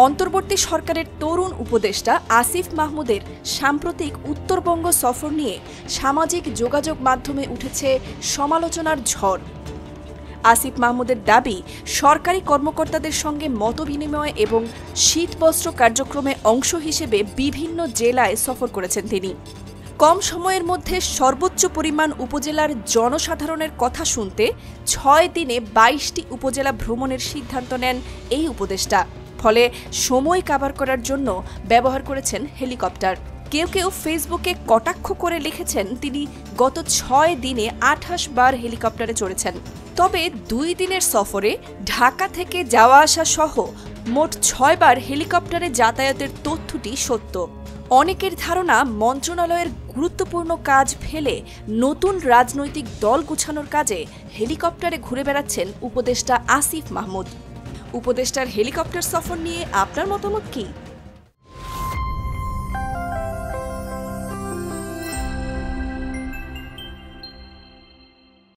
অন্তর্বর্তী সরকারের তরুণ উপদেষ্টা আসিফ মাহমুদের সাম্প্রতিক উত্তরবঙ্গ সফর নিয়ে সামাজিক যোগাযোগ মাধ্যমে উঠেছে সমালোচনার ঝড়। আসিফ মাহমুদের দাবি, সরকারি কর্মকর্তাদের সঙ্গে মতবিনিময় এবং শীতবস্ত্র কার্যক্রমে অংশ হিসেবে বিভিন্ন জেলায় সফর করেছেন তিনি। কম সময়ের মধ্যে সর্বোচ্চ পরিমাণ উপজেলার জনসাধারণের কথা শুনতে ৬ দিনে ২২টি উপজেলা ভ্রমণের সিদ্ধান্ত নেন এই উপদেষ্টা। ফলে সময় কাভার করার জন্য ব্যবহার করেছেন হেলিকপ্টার। কেউ কেউ ফেসবুকে কটাক্ষ করে লিখেছেন তিনি গত ৬ দিনে ২৮ বার হেলিকপ্টারে চড়েছেন। তবে ২ দিনের সফরে ঢাকা থেকে যাওয়া আসা সহ মোট ৬ বার হেলিকপ্টারে যাতায়াতের তথ্যটি সত্য। অনেকের ধারণা, মন্ত্রণালয়ের গুরুত্বপূর্ণ কাজ ফেলে নতুন রাজনৈতিক দল গুছানোর কাজে হেলিকপ্টারে ঘুরে বেড়াচ্ছেন উপদেষ্টা আসিফ মাহমুদ। উপদেষ্টার হেলিকপ্টার সফর নিয়ে আপনার মতামত কি?